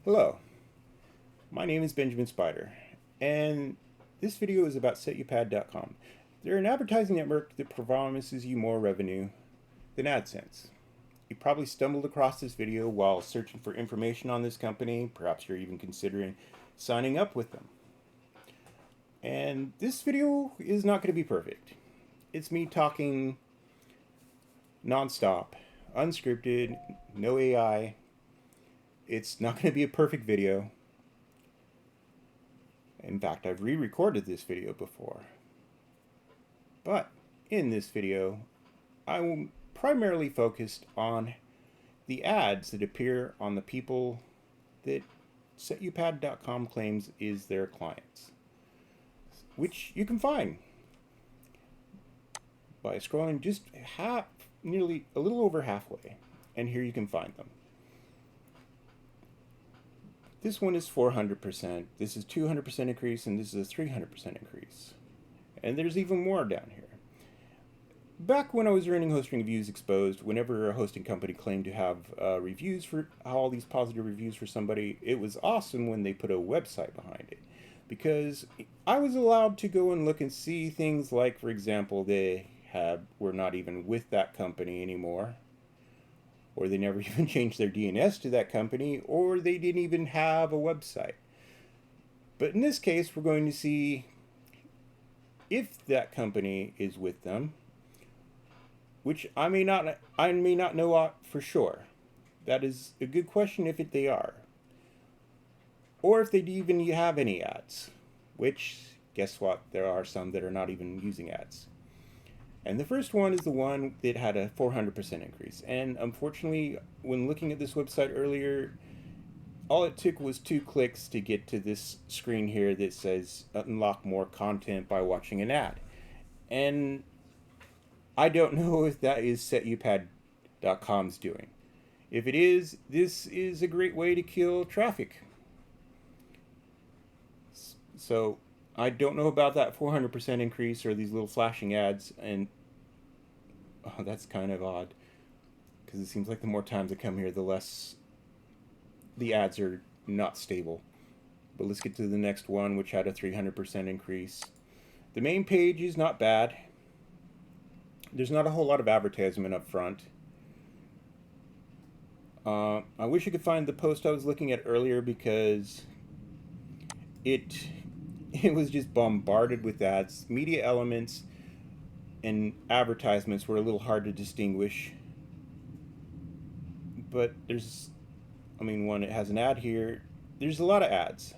Hello, my name is Benjamin Spider, and this video is about Setuppad.com. They're an advertising network that promises you more revenue than AdSense. You probably stumbled across this video while searching for information on this company. Perhaps you're even considering signing up with them. And this video is not going to be perfect. It's me talking nonstop, unscripted, no AI. It's not going to be a perfect video. In fact, I've re-recorded this video before. But in this video, I'm primarily focused on the ads that appear on the people that Setuppad.com claims is their clients, which you can find by scrolling just nearly a little over halfway, and here you can find them. This one is 400%, this is 200% increase, and this is a 300% increase. And there's even more down here. Back when I was running Hosting Reviews Exposed, whenever a hosting company claimed to have reviews for all these positive reviews for somebody, it was awesome when they put a website behind it. Because I was allowed to go and look and see things like, for example, were not even with that company anymore, or they never even changed their DNS to that company, or they didn't even have a website. But in this case, we're going to see if that company is with them, which I may not know for sure. That is a good question if they are. Or if they even have any ads, which, guess what, there are some that are not even using ads. And the first one is the one that had a 400% increase. And unfortunately, when looking at this website earlier, all it took was 2 clicks to get to this screen here that says unlock more content by watching an ad. And I don't know if that is Setuppad.com's doing. If it is, this is a great way to kill traffic. So I don't know about that 400% increase or these little flashing ads, and that's kind of odd, because it seems like the more times I come here, the less the ads are not stable. But let's get to the next one, which had a 300% increase. The main page is not bad. There's not a whole lot of advertisement up front. I wish I could find the post I was looking at earlier, because it was just bombarded with ads. Media elements and advertisements were a little hard to distinguish. But one, it has an ad here. There's a lot of ads.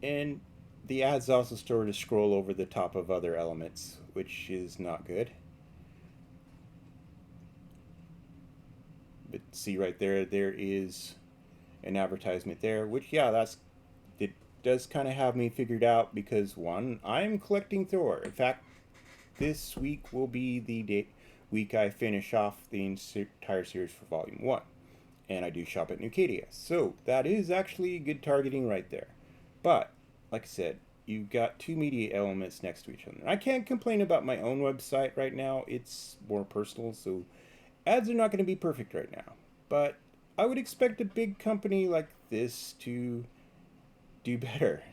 And the ads also sort of scroll over the top of other elements, which is not good. But see right there, there is an advertisement there, which, yeah, it does kind of have me figured out, because one, I'm collecting Thor. In fact, this week will be the week I finish off the entire series for Volume 1. And I do shop at Nucadia. So that is actually good targeting right there. But, like I said, you've got 2 media elements next to each other. I can't complain about my own website right now. It's more personal, so ads are not going to be perfect right now. But I would expect a big company like this to do better.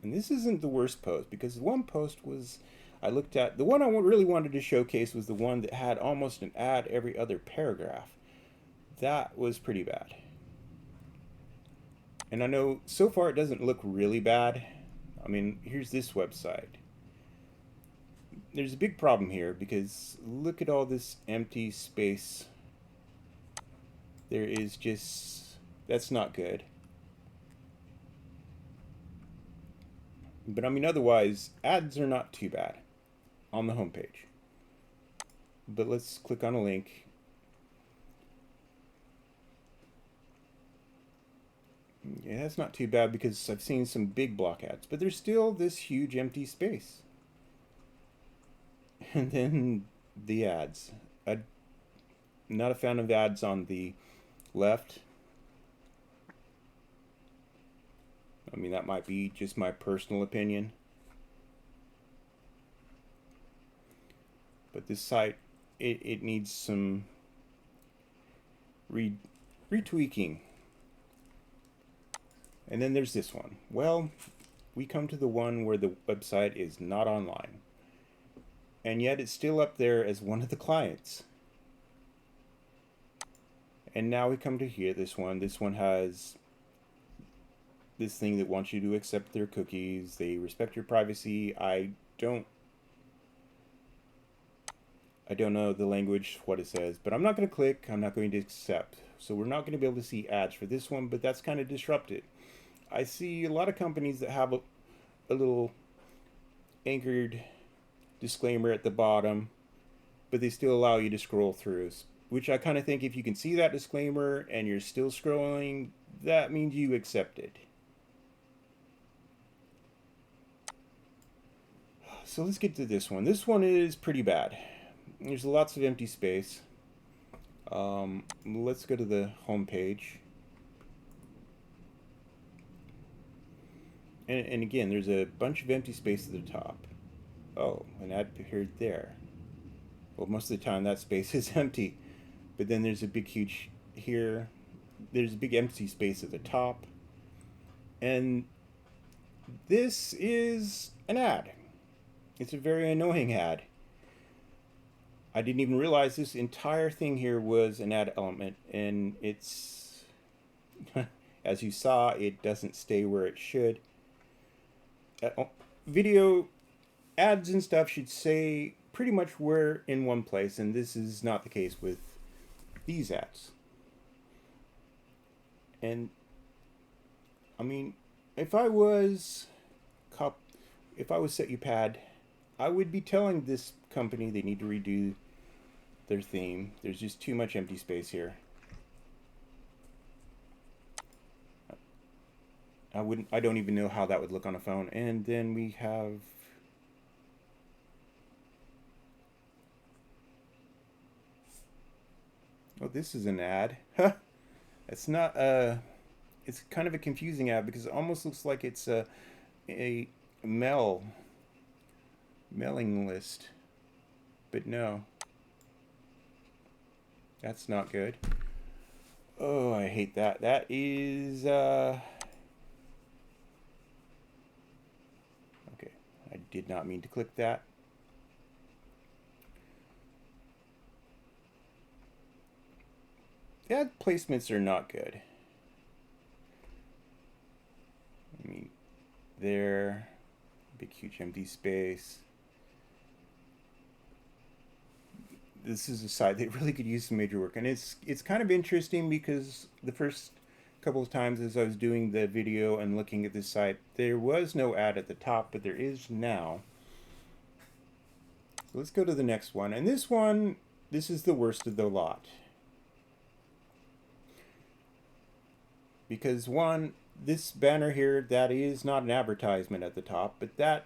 And this isn't the worst post, because one post was, I looked at, the one I really wanted to showcase was the one that had almost an ad every other paragraph. That was pretty bad. And I know so far it doesn't look really bad. Here's this website. There's a big problem here, because look at all this empty space. That's not good. But otherwise, ads are not too bad on the homepage. But let's click on a link. Yeah, that's not too bad, because I've seen some big block ads, but there's still this huge empty space. And then the ads. I'm not a fan of ads on the left. That might be just my personal opinion. But this site it needs some retweaking. And then there's this one. Well, we come to the one where the website is not online, and yet it's still up there as one of the clients. And now we come to here, this one. This one has this thing that wants you to accept their cookies. They respect your privacy. I don't know the language, what it says, but I'm not going to click. I'm not going to accept. So we're not going to be able to see ads for this one, but that's kind of disrupted. I see a lot of companies that have a little anchored disclaimer at the bottom, but they still allow you to scroll through, which I kind of think if you can see that disclaimer and you're still scrolling, that means you accept it. So let's get to this one. This one is pretty bad. There's lots of empty space. Let's go to the home page. And again, there's a bunch of empty space at the top. Oh, an ad appeared there. Well, most of the time that space is empty. But then there's a big huge here. There's a big empty space at the top. And this is an ad. It's a very annoying ad. I didn't even realize this entire thing here was an ad element, and it's, as you saw, it doesn't stay where it should. Video ads and stuff should say pretty much where in one place, and this is not the case with these ads. And I mean, if I was Setupad, I would be telling this company they need to redo their theme. There's just too much empty space here. I don't even know how that would look on a phone. And then we have oh, this is an ad. It's not it's kind of a confusing ad because it almost looks like it's a mailing list. But no. That's not good. Oh, I hate that. That is okay. I did not mean to click that. Ad placements are not good. I mean, there, big huge empty space. This is a site that really could use some major work, and it's kind of interesting because the first couple of times as I was doing the video and looking at this site, there was no ad at the top, but there is now. So let's go to the next one, and this is the worst of the lot. Because one, this banner here, that is not an advertisement at the top, but that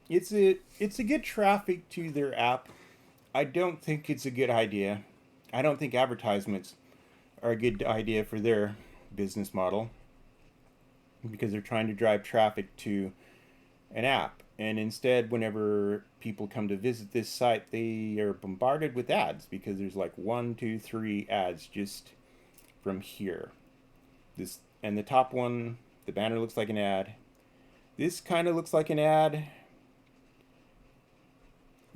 it's a good traffic to their app. I don't think it's a good idea. I don't think advertisements are a good idea for their business model because they're trying to drive traffic to an app. And instead, whenever people come to visit this site, they are bombarded with ads because there's like 1, 2, 3 ads just from here. This and the top one, the banner looks like an ad. This kind of looks like an ad.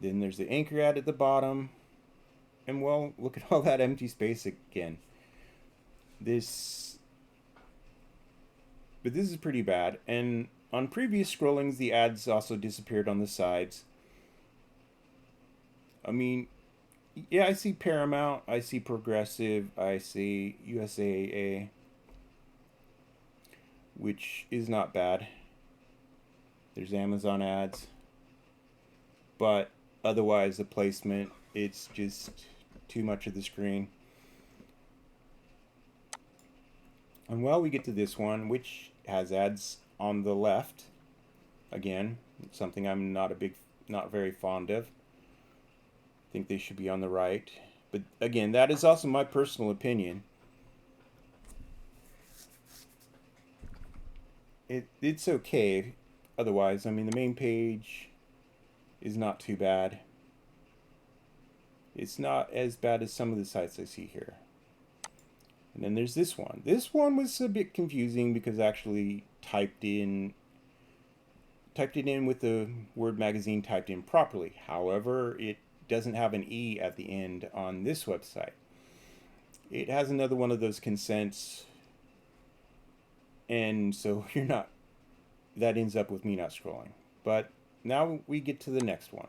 Then there's the anchor ad at the bottom. And well, look at all that empty space again. But this is pretty bad. And on previous scrollings, the ads also disappeared on the sides. I mean, yeah, I see Paramount, I see Progressive, I see USAA, which is not bad. There's Amazon ads. But otherwise, the placement, it's just too much of the screen. And well, we get to this one, which has ads on the left. Again, something I'm not very fond of. I think they should be on the right. But again, that is also my personal opinion. It's okay. Otherwise, I mean, the main page is not too bad. It's not as bad as some of the sites I see here. And then there's this one. This one was a bit confusing because I actually typed it in with the word magazine typed in properly. However, it doesn't have an E at the end on this website. It has another one of those consents, and so that ends up with me not scrolling. But now we get to the next one.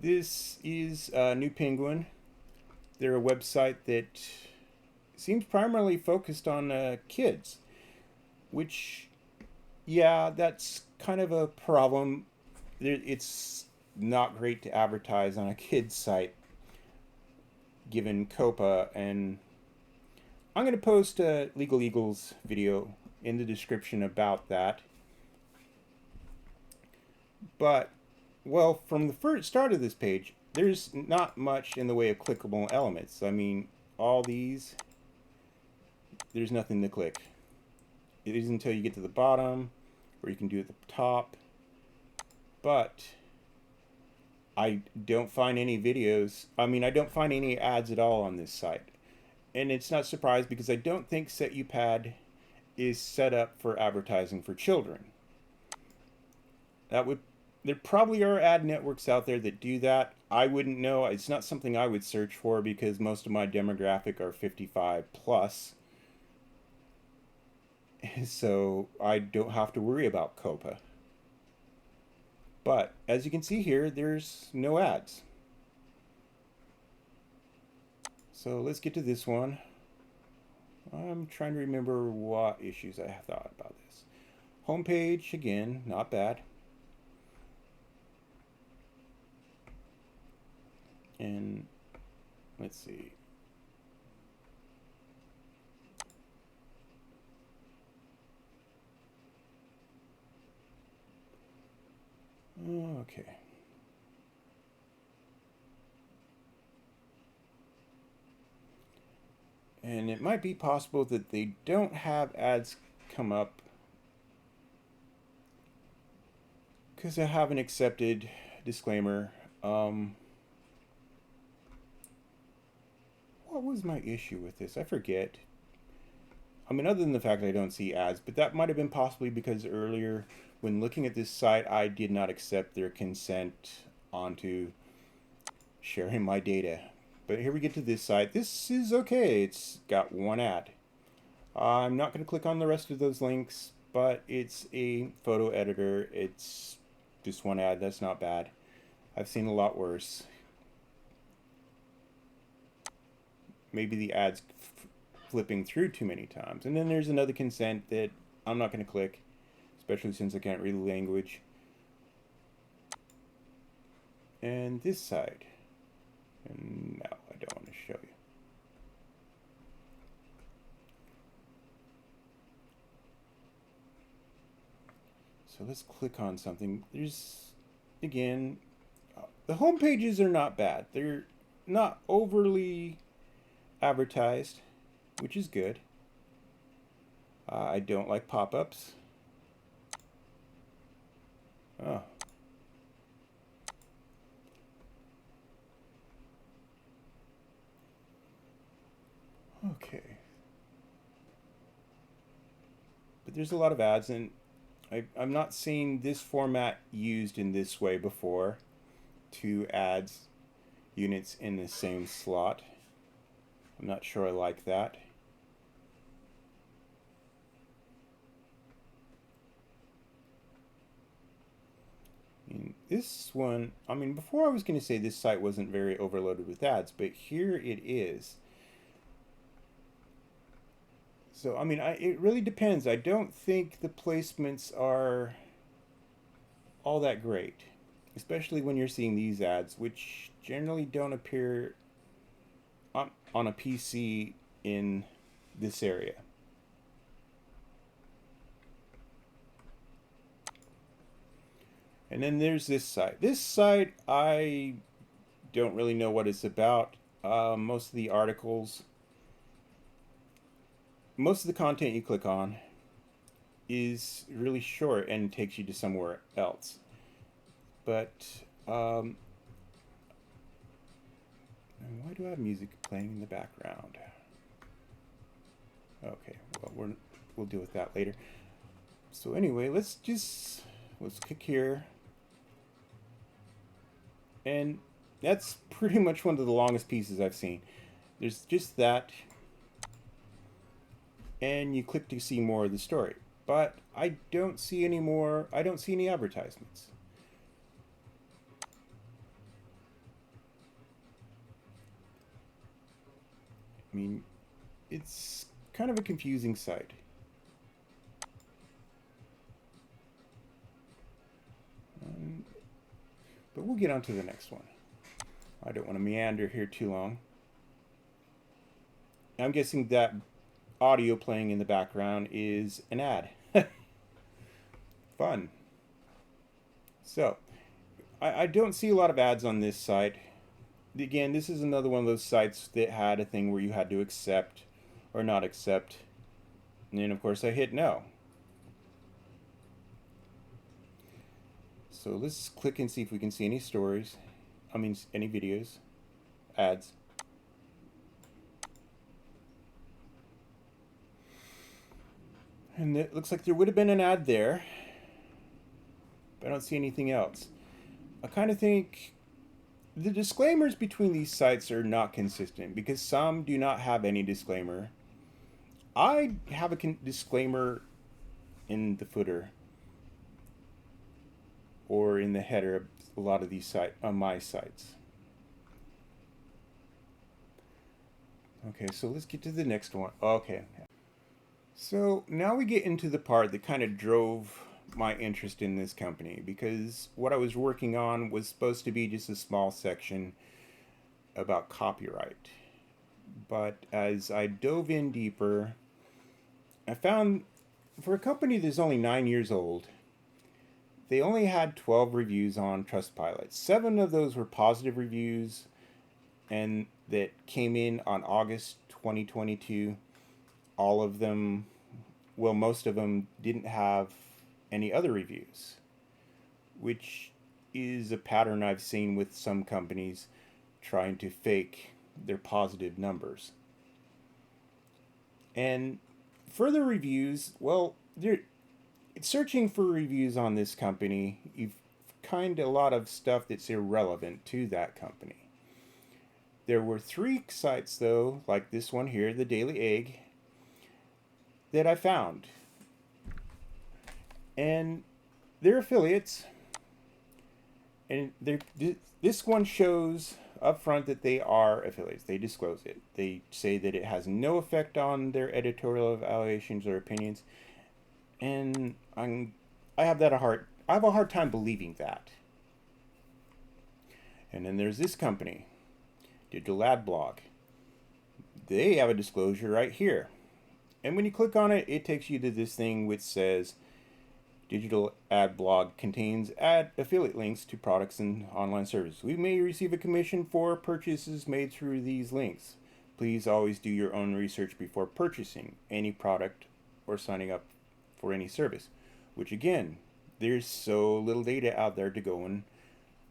This is New Penguin. They're a website that seems primarily focused on kids, which, yeah, that's kind of a problem. It's not great to advertise on a kid's site, given COPA, and I'm going to post a Legal Eagles video in the description about that. But, well, from the first start of this page, there's not much in the way of clickable elements. I mean, all these, there's nothing to click. It isn't until you get to the bottom, or you can do it at the top. But I don't find any videos. I mean, I don't find any ads at all on this site. And it's not surprised because I don't think Setupad is set up for advertising for children. There probably are ad networks out there that do that. I wouldn't know. It's not something I would search for because most of my demographic are 55 plus. So I don't have to worry about COPA. But as you can see here, there's no ads. So let's get to this one. I'm trying to remember what issues I thought about this. Homepage, again, not bad. And let's see. Okay. And it might be possible that they don't have ads come up because I have an accepted disclaimer. What was my issue with this? I forget. I mean, other than the fact that I don't see ads, but that might have been possibly because earlier when looking at this site, I did not accept their consent onto sharing my data. But here we get to this site. This is okay. It's got one ad. I'm not going to click on the rest of those links, but it's a photo editor. It's just one ad. That's not bad. I've seen a lot worse. Maybe the ad's flipping through too many times. And then there's another consent that I'm not going to click, especially since I can't read the language. And this side. And no, I don't want to show you. So let's click on something. There's, again, the home pages are not bad. They're not overly advertised, which is good. I don't like pop-ups. Oh. Okay. But there's a lot of ads, and I'm not seeing this format used in this way before. Two ads units in the same slot. I'm not sure I like that. And this one, I mean, before I was going to say this site wasn't very overloaded with ads, but here it is. So, I mean, it really depends. I don't think the placements are all that great, especially when you're seeing these ads, which generally don't appear on a PC in this area. And then there's this site. This site, I don't really know what it's about. Most of the articles, most of the content you click on is really short and takes you to somewhere else. But do I have music playing in the background? Okay, well, we'll deal with that later. So anyway, let's click here. And that's pretty much one of the longest pieces I've seen. There's just that. And you click to see more of the story. But I don't see any more. I don't see any advertisements. I mean, it's kind of a confusing site. But we'll get on to the next one. I don't want to meander here too long. I'm guessing that audio playing in the background is an ad. Fun. So, I don't see a lot of ads on this site. Again, this is another one of those sites that had a thing where you had to accept or not accept. And then, of course, I hit no. So let's click and see if we can see any stories. I mean, any videos, ads. And it looks like there would have been an ad there, but I don't see anything else. I kind of think the disclaimers between these sites are not consistent because some do not have any disclaimer. I have a disclaimer in the footer or in the header of a lot of these sites on my sites. Okay, so let's get to the next one. Okay. So now we get into the part that kind of drove my interest in this company, because what I was working on was supposed to be just a small section about copyright. But as I dove in deeper, I found for a company that's only 9 years old, they only had 12 reviews on Trustpilot. 7 of those were positive reviews, and that came in on August 2022. All of them, well, most of them didn't have any other reviews, which is a pattern I've seen with some companies trying to fake their positive numbers. And further reviews, well, searching for reviews on this company, you find a lot of stuff that's irrelevant to that company. There were 3 sites, though, like this one here, the Daily Egg, that I found. And they're affiliates. And this one shows up front that they are affiliates. They disclose it. They say that it has no effect on their editorial evaluations or opinions. And I have a hard time believing that. And then there's this company, Digital Ad Blog. They have a disclosure right here. And when you click on it, it takes you to this thing which says Digital Ad Blog contains affiliate links to products and online services. We may receive a commission for purchases made through these links. Please always do your own research before purchasing any product or signing up for any service. Which again, there's so little data out there to go and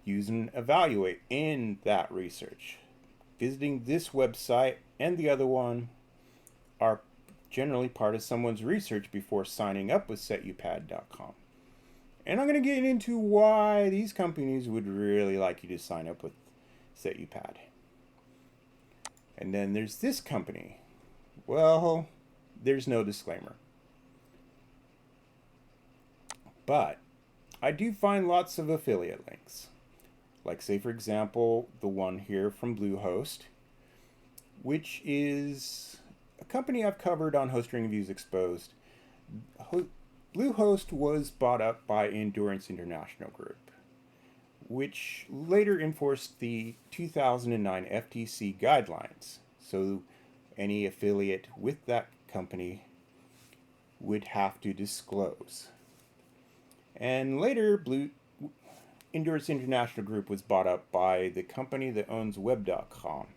use and evaluate in that research. Visiting this website and the other one are generally part of someone's research before signing up with Setupad.com. And I'm going to get into why these companies would really like you to sign up with Setupad. And then there's this company. Well, there's no disclaimer. But I do find lots of affiliate links. Like, say, for example, the one here from Bluehost, which is a company I've covered on Hosting Reviews Exposed. Bluehost was bought up by Endurance International Group, which later enforced the 2009 FTC guidelines. So any affiliate with that company would have to disclose. And later, Endurance International Group was bought up by the company that owns Web.com.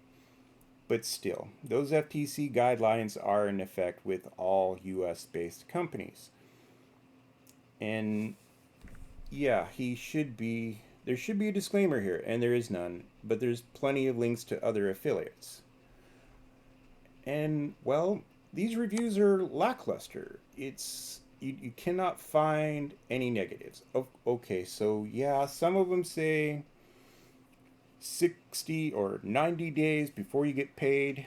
But still, those FTC guidelines are in effect with all US-based companies. And yeah, he should be there should be a disclaimer here, and there is none, but there's plenty of links to other affiliates. And, well, these reviews are lackluster. You cannot find any negatives. Okay, so yeah, some of them say 60 or 90 days before you get paid.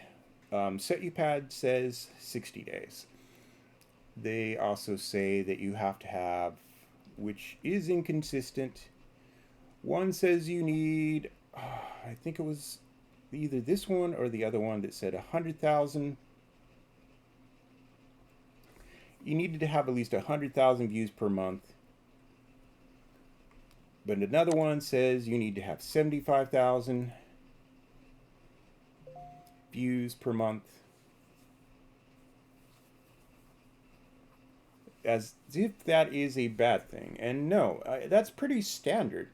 Setupad says 60 days. They also say that you have to have, which is inconsistent. One says you need, I think it was either this one or the other one that said 100,000. You needed to have at least 100,000 views per month. But another one says you need to have 75,000 views per month. As if that is a bad thing. And no, that's pretty standard.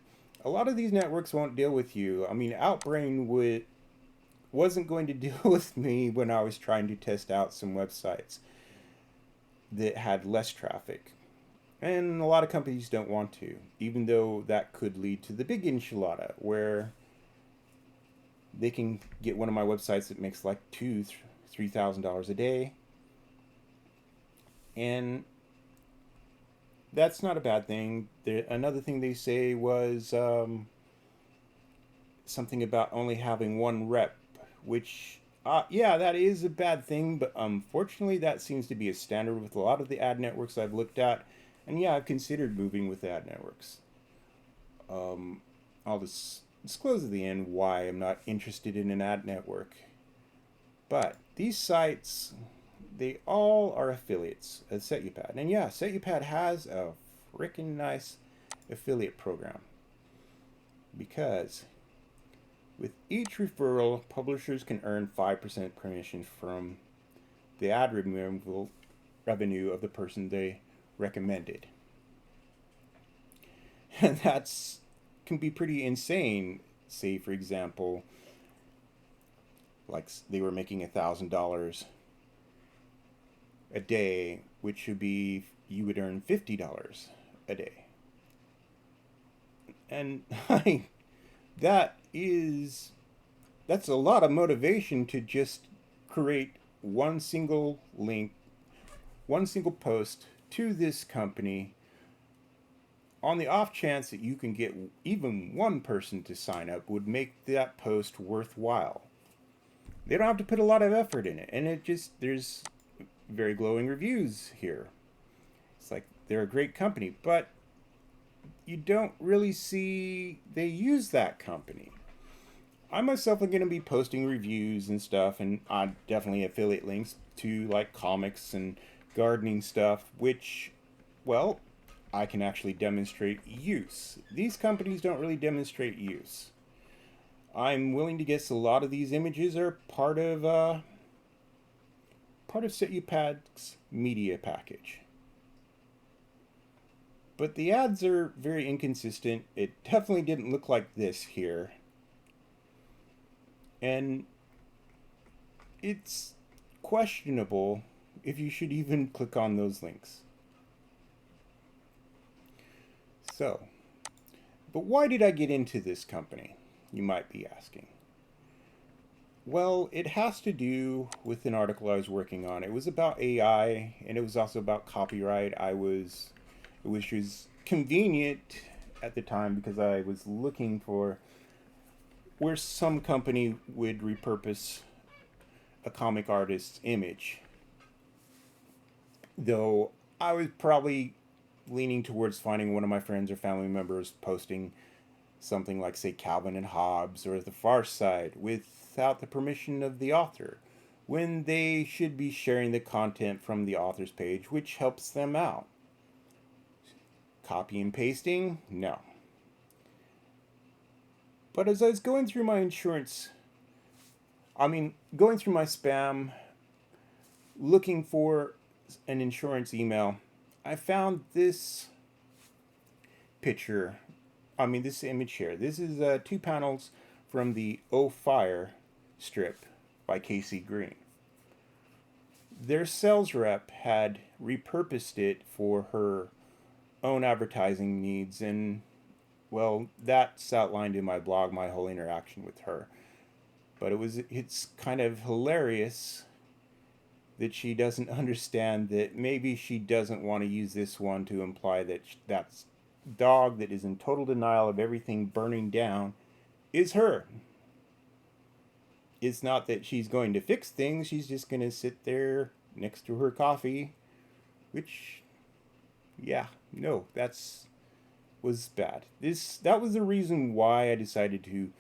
A lot of these networks won't deal with you. I mean, Outbrain wasn't going to deal with me when I was trying to test out some websites that had less traffic. And a lot of companies don't want to, even though that could lead to the big enchilada, where they can get one of my websites that makes like $2,000-$3,000 a day. And that's not a bad thing. Another thing they say was something about only having one rep, which, yeah, that is a bad thing, but unfortunately that seems to be a standard with a lot of the ad networks I've looked at. And yeah, I've considered moving with ad networks. I'll just disclose at the end why I'm not interested in an ad network. But these sites, they all are affiliates of Setupad. And yeah, Setupad has a freaking nice affiliate program. Because with each referral, publishers can earn 5% commission from the ad revenue of the person they recommended. And that's can be pretty insane. Say, for example, like they were making $1,000 a day, which would be you would earn $50 a day. And that's a lot of motivation to just create one single link, one single post to this company on the off chance that you can get even one person to sign up would make that post worthwhile. They don't have to put a lot of effort in it, and there's very glowing reviews here. It's like they're a great company, but you don't really see they use that company. I myself am going to be posting reviews and stuff, and definitely affiliate links to like comics and gardening stuff, which, well, I can actually demonstrate use. These companies don't really demonstrate use. I'm willing to guess a lot of these images are part of Setupad's media package. But the ads are very inconsistent. It definitely didn't look like this here. And it's questionable if you should even click on those links. So, but why did I get into this company, you might be asking? Well, it has to do with an article I was working on. It was about AI, and it was also about copyright. Which was convenient at the time because I was looking for where some company would repurpose a comic artist's image. Though I was probably leaning towards finding one of my friends or family members posting something like, say, Calvin and Hobbes or The Far Side without the permission of the author, when they should be sharing the content from the author's page, which helps them out. Copy and pasting? No. But as I was going through my going through my spam, looking for an insurance email, I found this this image here. This is 2 panels from the Oh Fire strip by Casey Green. Their sales rep had repurposed it for her own advertising needs, and Well, that's outlined in my blog, my whole interaction with her. But it's kind of hilarious that she doesn't understand that maybe she doesn't want to use this one to imply that that's dog that is in total denial of everything burning down is her. It's not that she's going to fix things, she's just going to sit there next to her coffee, which, yeah, no, that's was bad. That was the reason why I decided to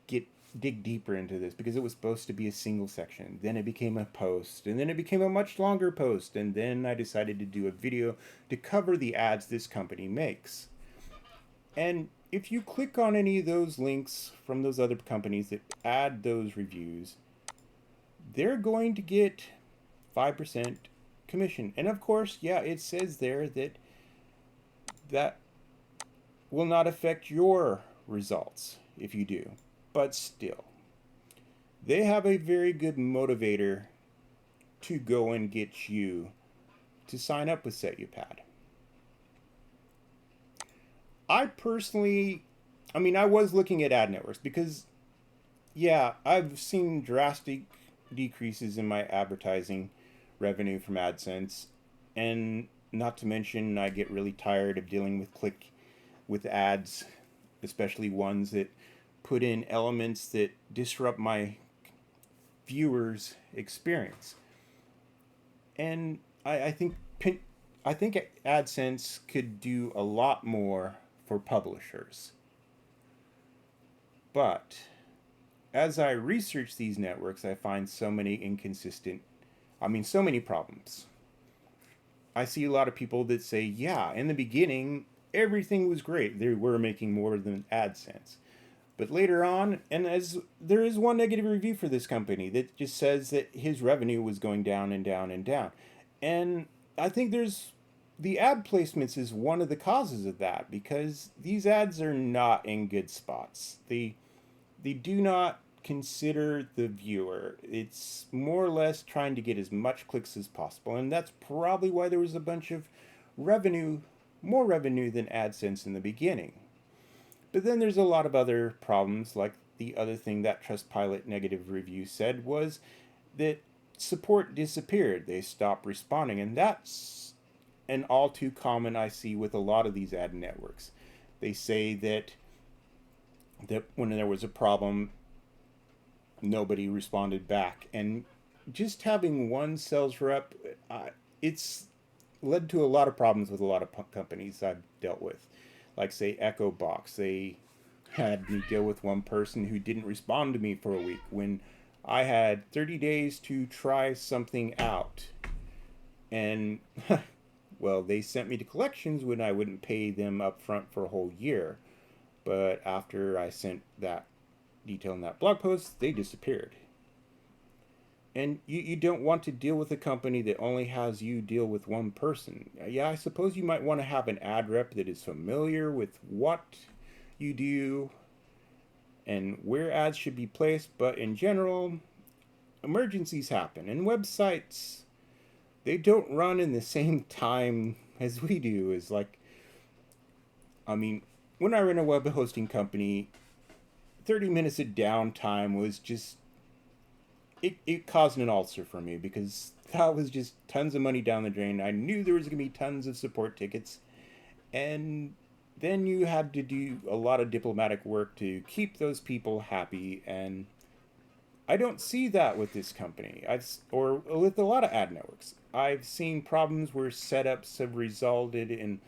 get dig deeper into this, because it was supposed to be a single section. Then it became a post, and then it became a much longer post, and then I decided to do a video to cover the ads this company makes. And if you click on any of those links from those other companies that add those reviews, they're going to get 5% commission. And of course, yeah, it says there that that will not affect your results if you do. But still, they have a very good motivator to go and get you to sign up with Setupad. I personally, I was looking at ad networks because, yeah, I've seen drastic decreases in my advertising revenue from AdSense, and not to mention, I get really tired of dealing with ads, especially ones that put in elements that disrupt my viewers' experience. And I think AdSense could do a lot more for publishers. But as I research these networks, I find so many problems. I see a lot of people that say, yeah, in the beginning, everything was great. They were making more than AdSense. But later on, and as there is one negative review for this company that just says that his revenue was going down and down and down. And I think the ad placements is one of the causes of that, because these ads are not in good spots. They do not consider the viewer. It's more or less trying to get as much clicks as possible, and that's probably why there was a bunch of revenue, more revenue than AdSense in the beginning. But then there's a lot of other problems, like the other thing that Trustpilot negative review said was that support disappeared. They stopped responding, and that's an all too common I see with a lot of these ad networks. They say that when there was a problem, nobody responded back, and just having one sales rep, it's led to a lot of problems with a lot of companies I've dealt with, like say Echo Box. They had me deal with one person who didn't respond to me for a week when I had 30 days to try something out, and well, they sent me to collections when I wouldn't pay them up front for a whole year. But after I sent that detail in that blog post, they disappeared. And you don't want to deal with a company that only has you deal with one person. Yeah, I suppose you might want to have an ad rep that is familiar with what you do and where ads should be placed, but in general, emergencies happen, and websites, they don't run in the same time as we do. Is like, I mean, when I ran a web hosting company, 30 minutes of downtime was just, it caused an ulcer for me, because that was just tons of money down the drain. I knew there was going to be tons of support tickets, and then you had to do a lot of diplomatic work to keep those people happy, and I don't see that with this company. Or with a lot of ad networks. I've seen problems where setups have resulted in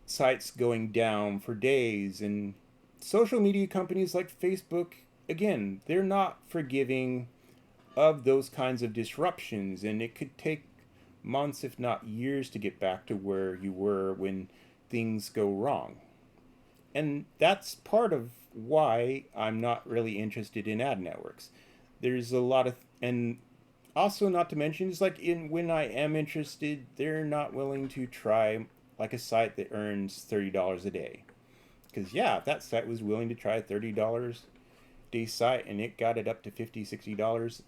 sites going down for days, and social media companies like Facebook, again, they're not forgiving of those kinds of disruptions, and it could take months, if not years, to get back to where you were when things go wrong. And that's part of why I'm not really interested in ad networks. There's a lot of, and also not to mention, it's like in when I am interested, they're not willing to try like a site that earns $30 a day. Because yeah, if that site was willing to try a $30 day site and it got it up to $50, $60,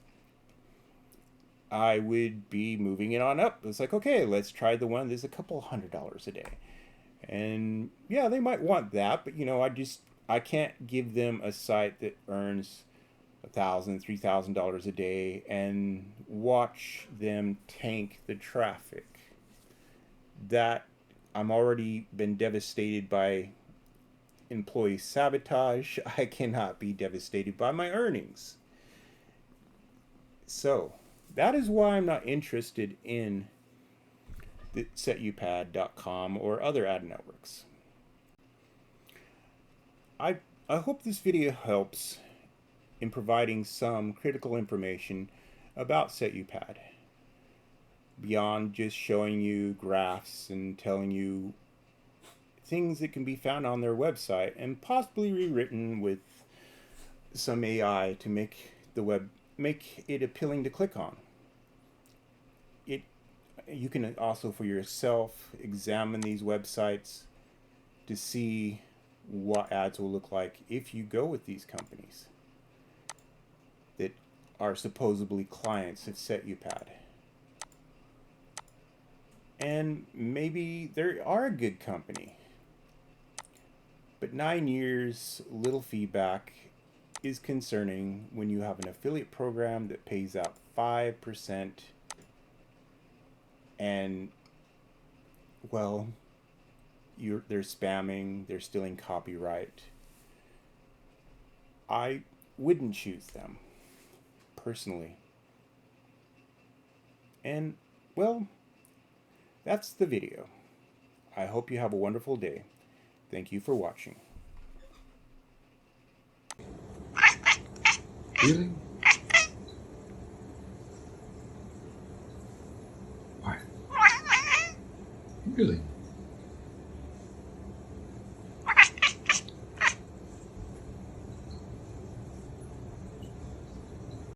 I would be moving it on up. It's like, okay, let's try the one that's a couple $100 a day. And yeah, they might want that, but I can't give them a site that earns $1,000, $3,000 a day and watch them tank the traffic. That I'm already been devastated by employee sabotage. I cannot be devastated by my earnings. So that is why I'm not interested in the Setuppad.com or other ad networks. I, I hope this video helps in providing some critical information about Setupad, beyond just showing you graphs and telling you things that can be found on their website and possibly rewritten with some AI to make it appealing to click on. You can also for yourself examine these websites to see what ads will look like if you go with these companies that are supposedly clients of Setupad. And maybe they are a good company, but 9 years little feedback is concerning when you have an affiliate program that pays out 5% and, well, they're spamming, they're stealing copyright. I wouldn't choose them, personally. And, well, that's the video. I hope you have a wonderful day. Thank you for watching. Really? Why? Really?